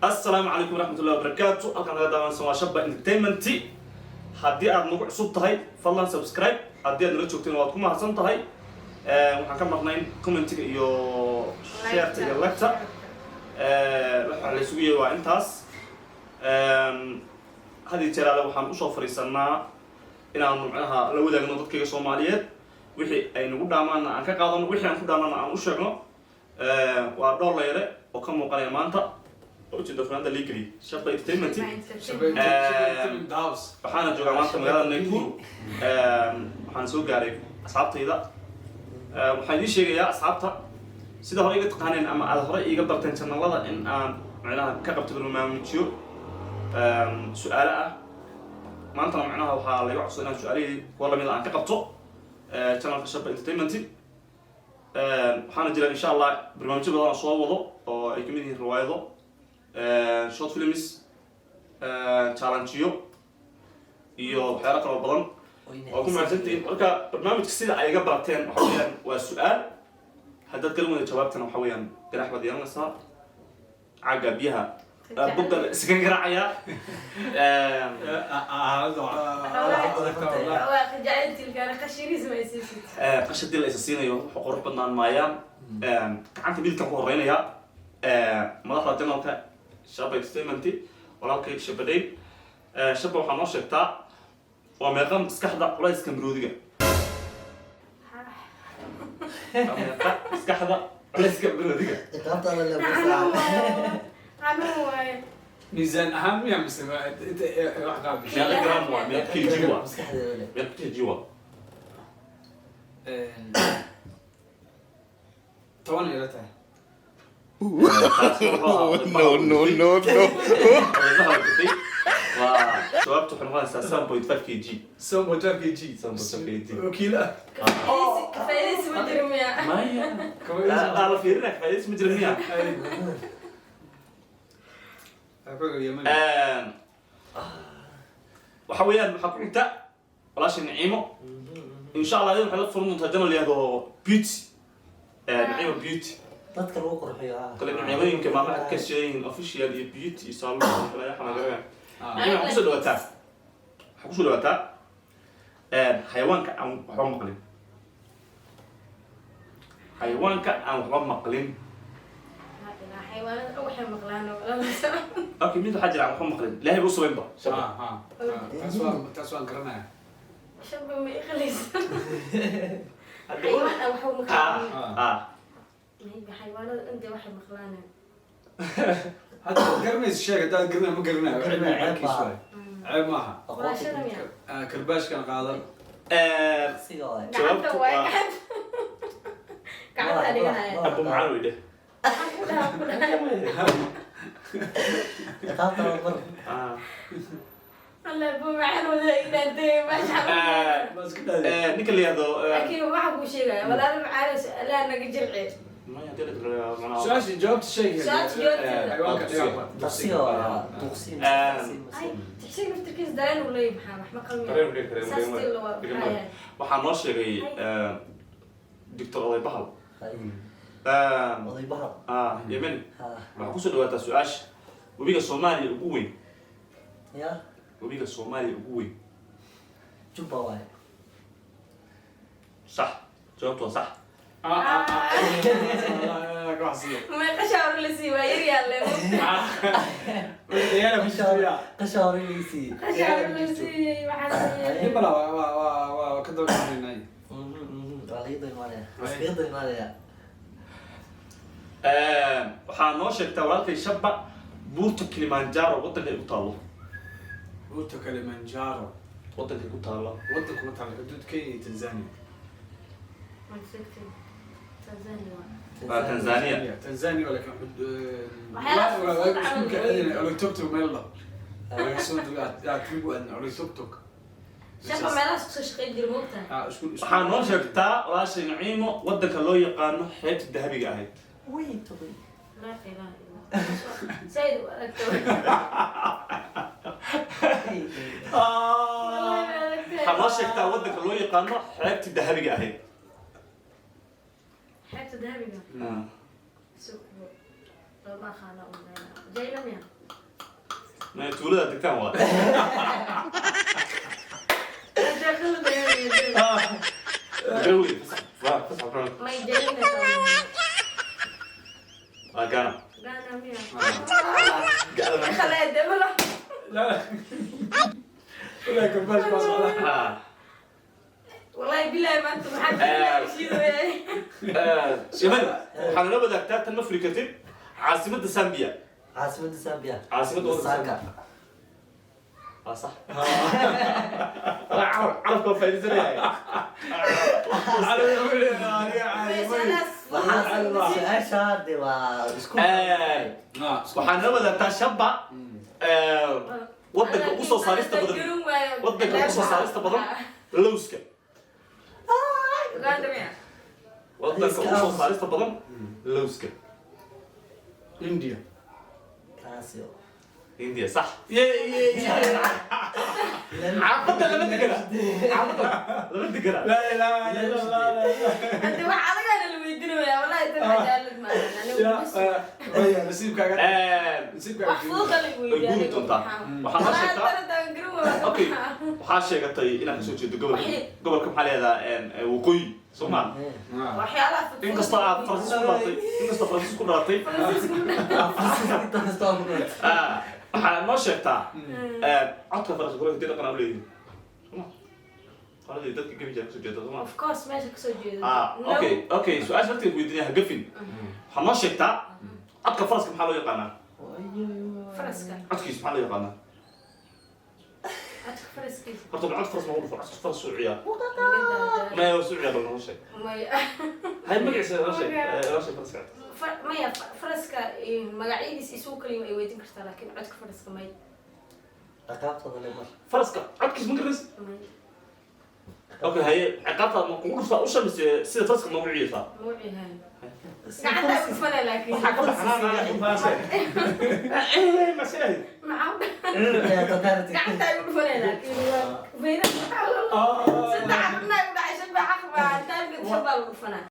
السلام عليكم ورحمة الله وبركاته. halkan naga daawanaysan waa Shabba Entertainment. haddii aad nagu cusub tahay fadlan subscribe, haddii aad nala joogteen waad ku mahadsan tahay. waxaan ka marnayn commentiga iyo share iyo like-ta. waxa la isugu yeeyo waa intaas. hadii jeeraale waxaan u soo fariisanaa inaan macnaha la wadaagno dadkayga Soomaaliyeed wixii ay nagu dhaamaan aan ka qaadano, wixii aan ku dhaamaan aan u sheegno. waa dhowr leere oo ka muuqanaya maanta وجد فنان ليجري شابة انترتينمنت waxaana joogaa maanta magaalada Naikuru waxaan soo gaaray asxaabtayda waxaan idin sheegayaa asxaabta sida hore iga taqaaneen ama aad hore iga barteen channelada in aan macnaha ka qabto barnaamijyo su'aalo ah maanta macnaha waxaa laga codsaday inaan su'aalihii kuwa lamid aan ka qabto channelka Shabba Entertainment waxaana jira insha Allah barnaamijyo badan oo soo wado oo ay kamid yihiin riwaayado short films challenge iyo waxyaalo kale oo badan oo ku mahadsantiin marka barnaamijka sida ay iga barteen waxa weeyaan waa su'aal haddaad kala wada jawaabtana waxa weeyaan garax baad yeelanaysaa caaga biyaha bugga iska garaacaya qashadii la isa siinayo wuxuu qurux badnaan maayaan gacanta midka ku horeynaya madaxda janalka Shabba Entertainment walaalkay Shabbaday Shabba waxaa noo sheegtaa waa meeqa maskaxda culayska maroodiga maskaxda culayska maroodiga ميزان أهم يا مسلم أنت راح قابل. meeqa gram waa meeqa kg waa meeqa kg waa تواني لا تعال. no وجوابته حنوان 7.5 kg سو موجب يجي. 7.5 kg وكيلة. كفاية مجرم يا ما هي لا لا في رك فايز مجرمية أقول اليمن. وحويان حكومته ولاش نعيمه إن شاء الله يوم حلقة فرن تهجمنا اللي هذا بيوتي نعيمه بيوتي dadka lagu qurxiyo كل نعيمين كمان ما كشين official بيوتي يصالون ولا يحنا غيره نعيمه حكوش الوقتها حكوش الوقتها حيوانك أو حرام مقلين حيوانك أو حرام مقلين حيوانات أو حيوان مقلانة أوكي مين حاجة عن حرام مقلين لا هي بصوا ينبع ها. تسوان قرنا. شبه ما يخلص حيوان أو حيوان مقلانة حيوانات أنت واحد مقلانة هذا قرنا الشيء ده قرنا ما قرنا قرنا عيب شوي عيب معها ولا شنو يا كرباش كان قادر siga قعدت واحد قعدت عليها أبو معانو ده qaabta bar الله أبو معنا ولا إلى دي ما شاء بس كده نيك اللي هذا أكيد ما حبوا شيء ولا أنا معنا لا أنا جرعي ما يدري معنا سؤال جاوبت الشيء سؤال جاوبت. حيوانك taqsiga tuqsin أي تحسين نفتكر زين ولا يبحى ما قلنا ساستي اللي waxaa noo sheegay doctor oday bahal oday bahal yemen ha waxaa kusoo dhawaataa su-aasha webiga Soomaaliya ugu weyn ya webiga Soomaaliya ugu weyn juba waay sax jawaabtu waa sax ما قشعر اللي سوى يريال qashaaraysi قشعر اللي سوى وحسين waxaa noo sheegtaa walaalkay Shabba buurta Kilimanjaro waddanka ay ku taalo بوتو كليمانجارو waddanka ay ku taalo ودك مطلع حدود كي تنزانيا تنزانيا تنزانيا ولا كان حدود وحيلا ممكن أنا توك توك ميلا أنا صوت لا تريبو أن أنا توك توك شبه ما لاش تشقي دير موقتها شكون waxaa noo sheegtaa walaashay Naciimo waddanka loo yaqaano xeebta dahabiga ahayd لا إله إلا الله سيد waxaa noo sheegtaa waddanka loo yaqaano xeebta dahabiga ahayd حتى ذهبي آه. سوق ما خانه جاي لم يا ما تولد دكتور واحد داخل جوي بس ما يجي كان قانا ميا قال خلاه يدبله لا لا كباش ما صار والله بالله ما انتم حد شيء شباب حنا نبدا كتاب تنفري كتب عاصمة زامبيا عاصمة زامبيا عاصمة ساكا صح عرف كيف فايدة زي سؤال شاردي وشكون waxaan wadaagtaa shabba wadanka ugu soo saarista badan wadanka ugu soo saarista badan lowska wadanka ugu soo saarista badan lowska India. كاسيو India صح عقدت لما تقرا عقدت لما تقرا لا لا لا لا انت واحد انا اللي ويدينه يا والله انت جالد معنا لا نسيبك نسيبك محفوظه اللي ويدينه الجول تنطع waxaan sheegtaa okay waxaa sheegatay inaad ka soo jeedo gobolka maxaa leedahay waqooyi Soomaa waxyaalaha inkasta aad Faransiis ku dhalatay waxaa noo sheegtaa codka Faransiis ku dhalatay dhaqan awleeyay قالوا dadka gabi jira soo jeedo Soomaa of course meesha ka soo jeedo okay su'aal martii weydiinay ha gafin waxaa noo sheegtaa codka Faransiiska maxaa loo yaqaanaa faraska codkiis maxaa loo yaqaanaa عندك فرسكي horta cod Faras ma uu Faras Faras suuciya ma uu suuciya bal noo sheeg hay magaciisa noo sheeg Faras مايا فرسكا مقاعيدس يسوق كلمة يويدين كرتا لكن عندك فرسكا ماي رقابة ظلمر Faraska codkiis ma garas okay hay ciqaabta ma kugu soo ushamis sida Faraska ma u ciyaartaa موعي هاي قاعدة أقفنا لكن waxa ka baxnaan Faraska ma sheeg معاود يا تطارتي قاعدة أقفنا لكن فينا صدق عقلنا يقول عشان بحق بعد تاني شباب أقفنا